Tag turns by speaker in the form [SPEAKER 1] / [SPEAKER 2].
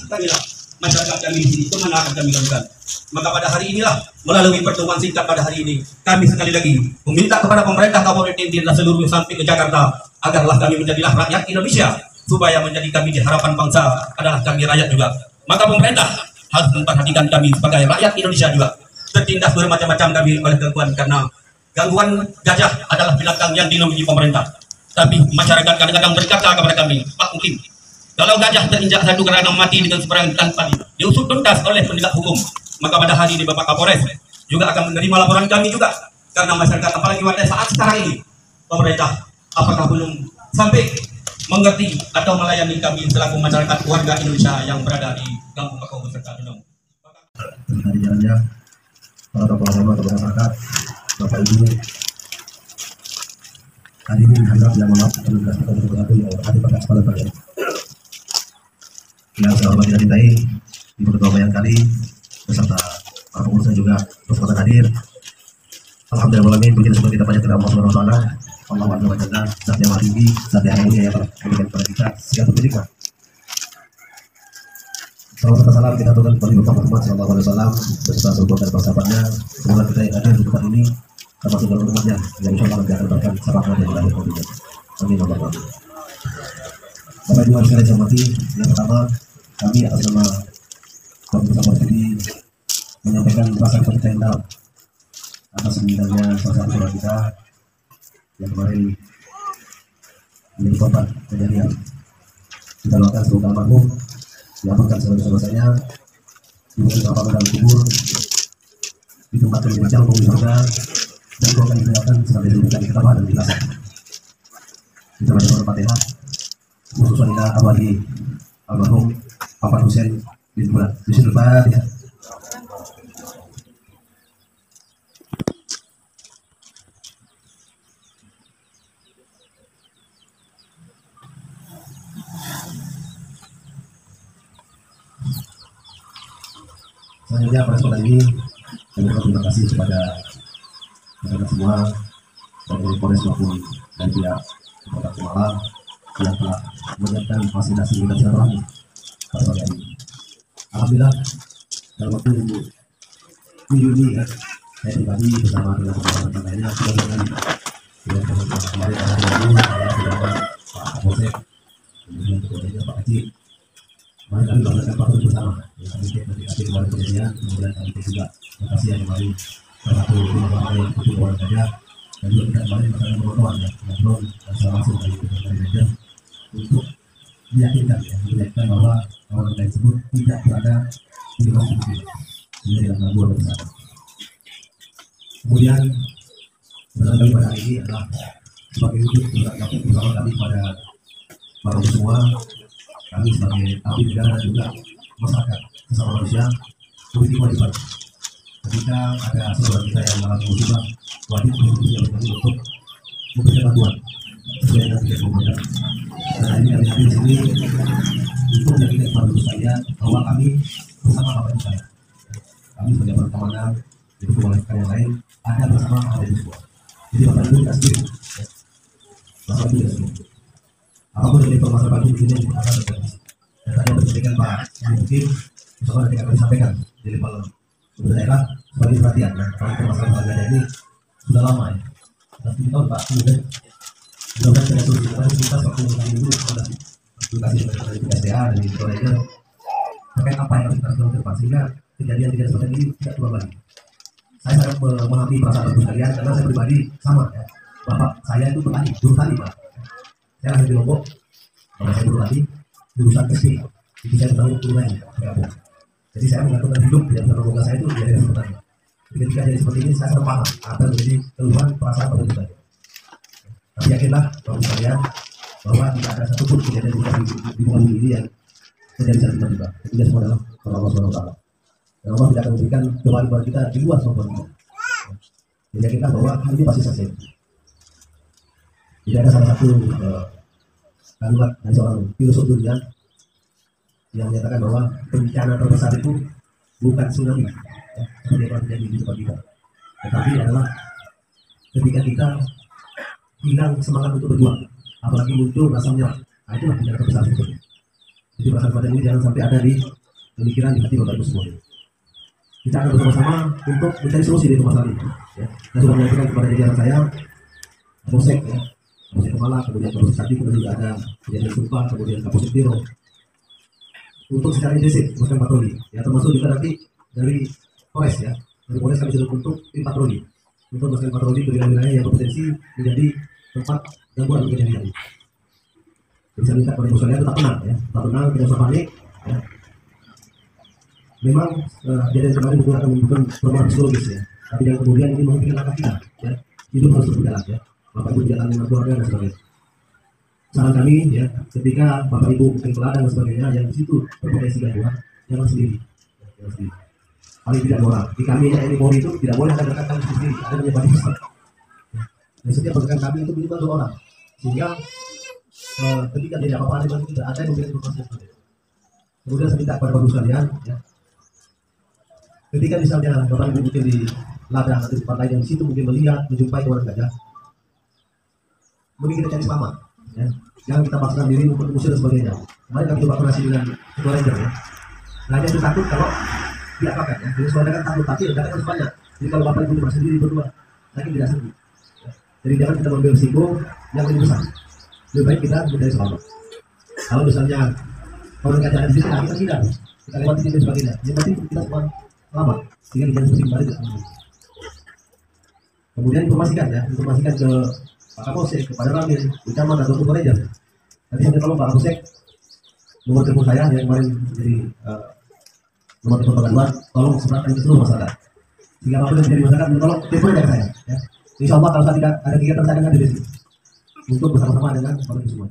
[SPEAKER 1] Kamilah masyarakat kami di sini, kemana akan kami lakukan? Maka pada hari inilah, melalui pertemuan singkat pada hari ini, kami sekali lagi meminta kepada pemerintah Kabupaten Ningtyas dan seluruh sampai ke Jakarta, agarlah kami menjadilah rakyat Indonesia, supaya menjadi kami di harapan bangsa adalah kami rakyat juga. Maka pemerintah harus memperhatikan kami sebagai rakyat Indonesia juga. Tertindas bermacam-macam kami oleh gangguan, karena gangguan gajah adalah binatang yang dilindungi pemerintah. Tapi masyarakat kadang-kadang berkata kepada kami, Pak Mukim, kalau gajah terinjak satu kerana mati dengan seberang tadi, diusut tuntas oleh penegak hukum. Maka pada hari ini Bapak Kapolres juga akan menerima laporan kami juga, karena masyarakat apalagi pada saat sekarang ini pemerintah apakah belum sampai mengerti atau melayani kami selaku masyarakat warga Indonesia yang berada di Kampung Pakau beserta Dunung.
[SPEAKER 2] Hari jalannya para tokoh agama atau masyarakat, Bapak Ibu, hari ini harap yang maaf kami kasihkan sesuatu yang ada pada kepala kalian. Yang saya hormati dan cintai, Ibu Ketua Bayangkari beserta para pengurus juga berkesempatan hadir. Alhamdulillah, begini seperti kita panjatkan Allah Subhanahu wa taala. Allah Azza wa Jalla, zat yang maha tinggi, zat yang mulia yang telah memberikan kepada kita segala pendidikan. Salam kita aturkan kepada Bapak Muhammad sallallahu alaihi wasallam beserta seluruh dan sahabatnya. Semoga kita yang hadir di tempat ini termasuk dalam umatnya yang insyaallah nanti akan mendapatkan syafaat dari Allah Subhanahu. Amin ya rabbal alamin. Bapak Ibu sekalian yang hormati, yang pertama kami atas nama Pemerintah Kabupaten ini menyampaikan rasa kepercayaan yang dalam atas meninggalnya salah satu saudara kita yang kemarin menjadi korban kejadian. Kita doakan semoga almarhum diampunikan segala dosanya, diberikan keramat dalam kubur, ditempatkan di macam penghuni surga, dan doakan didoakan segala diberikan ketabahan dan ikhlasan. Kita baca surah Fatihah, khususnya kita abadi almarhum Bapak Husain bin Bulan. Bismillahirrahmanirrahim. Selanjutnya pada kesempatan ini kami berterima kasih kepada mereka semua dari Polres maupun dari pihak Kota Semarang yang telah menyiapkan fasilitasi kita silaturahmi pada pagi hari ini. Alhamdulillah dalam waktu minggu ini saya pribadi bersama dengan teman-teman lainnya sudah mengalami dengan kemarin hari ini bersama Pak Kapolsek, kemudian ketuanya Pak Haji. Mari kami melakukan patroli bersama. Kami nanti kembali kejadian, kemudian kami juga lokasi yang kembali salah satu rumah yang cukup luar saja, dan juga kita kembali melakukan pemotong ya, drone dan secara langsung dari manajer untuk meyakinkan bahwa orang tersebut tidak berada di lokasi itu. Ini adalah gangguan bersama. Kemudian pesan kami pada hari ini adalah sebagai wujud bersama kami pada para semua. Kami sebagai abdi negara dan juga masyarakat sesama manusia memiliki kewajiban. Ketika ada saudara kita yang mengalami musibah, wajib untuk memberikan bantuan sesuai dengan tiga pemerintah. Nah ini kami hadir di sini untuk meyakinkan kepada ibu saya bahwa kami bersama bapak ibu saya. Kami sebagai pertemanan, itu bolehkan yang lain ada bersama ada di semua. Jadi bapak ibu tidak sendiri. Bapak ibu tidak sendiri. Apapun dari permasalahan di sini akan terjadi. Dan tadi yang disampaikan Pak Mungkin, misalnya nanti akan disampaikan di level daerah sebagai perhatian. Nah, kalau permasalahan harga ini sudah lama ya. Tapi tahun Pak, kemudian mudah-mudahan kita solusi. Karena kita waktu kali dulu sudah aplikasi dari PSDA dari provider terkait apa yang harus kita lakukan ke depan sehingga kejadian seperti ini tidak terulang lagi. Saya sangat memahami perasaan ibu sekalian karena saya pribadi sama ya. Bapak saya itu petani, dulu tani Pak. Saya lahir di Lombok, kalau saya dulu tadi jurusan SD, jadi saya tahu tunai bergabung. Jadi saya menggantungkan hidup di dalam lomba saya itu di daerah pertanian. Ketika jadi seperti ini saya sangat paham apa yang menjadi keluhan perasaan pada kita. Tapi yakinlah kalau sekalian bahwa tidak ada satupun kejadian di muka bumi ini yang terjadi secara tiba-tiba. Tidak semua dalam Allah Subhanahu wa taala. Dan Allah tidak akan memberikan cobaan kepada kita di luar kemampuan kita. Jadi yakinlah bahwa hal ini pasti selesai. Jadi ada salah satu kalimat dari seorang filosof dunia yang menyatakan bahwa bencana terbesar itu bukan tsunami seperti yang terjadi di tempat kita, tetapi adalah ketika kita hilang semangat untuk berjuang, apalagi muncul rasa menyerah. Nah, itulah bencana terbesar itu. Jadi perasaan pada ini jangan sampai ada di pemikiran di hati Bapak Ibu semua. Kita akan bersama-sama untuk mencari solusi dari masalah ini. Ya. Saya sudah menyampaikan kepada jajaran saya, Kapolsek, ya, Kapolsek Kepala, kemudian Kapolsek Sati, kemudian juga ada kejadian Sumpah, kemudian Kapolsek Biro, untuk secara intensif melakukan patroli. Ya, termasuk juga nanti dari Polres, ya, dari Polres kami sudah bentuk tim patroli untuk melakukan patroli di wilayah yang berpotensi menjadi tempat gangguan kejadian. Bisa minta kepada ibu sekalian tetap tenang, ya, tetap tenang, tidak usah panik. Ya. Memang kejadian kemarin mungkin akan menimbulkan trauma psikologis, ya, tapi yang kemudian ini mungkin langkah kita, ya, hidup harus berjalan, ya, Bapak Ibu tidak akan dengan keluarga dan sebagainya. Saran kami, ya, ketika Bapak Ibu mungkin ke ladang dan sebagainya, yang di situ berpotensi gangguan, jangan sendiri, ya, jangan sendiri. Paling tidak moral. Di kami ini Polri itu tidak boleh ada gerakan kami sendiri, ada menyebar Islam. Dan setiap gerakan kami itu minimal 2 orang, sehingga ketika tidak apa-apa dengan tidak ada yang memberikan informasi. Kemudian saya minta kepada Bapak Ibu sekalian, ya, ketika misalnya Bapak Ibu mungkin di ladang atau di tempat lain yang di situ mungkin melihat, menjumpai orang gajah, mungkin kita cari selamat, ya. Jangan kita paksakan diri untuk mengusir dan sebagainya. Kemarin kami coba koordinasi dengan ketua ranger, ya. Nah, dia itu takut kalau diapakan, ya. Jadi soalnya kan takut, tapi ledakan harus banyak. Jadi kalau Bapak Ibu cuma sendiri berdua, lagi tidak sendiri. Ya. Jadi jangan kita mengambil risiko yang lebih besar. Lebih baik kita mencari selamat. Kalau misalnya orang gajah di sini, nah, kita tidak, kita lewati dan sebagainya. Yang penting kita semua selamat, sehingga kita seperti kembali tidak sendiri. Kemudian informasikan, ya, informasikan ke Pak Kapolsek, kepada Ramil, di Camat atau Ketua Ranger. Nanti saya tolong Pak Kapolsek, nomor telepon saya yang kemarin jadi nomor telepon pengaduan, tolong sebarkan ke seluruh masyarakat. Sehingga apapun yang menjadi masyarakat, tolong telepon dari saya. Ya. Insya Allah kalau saya tidak ada kegiatan saya akan hadir di sini untuk bersama-sama dengan Bapak Ibu semua.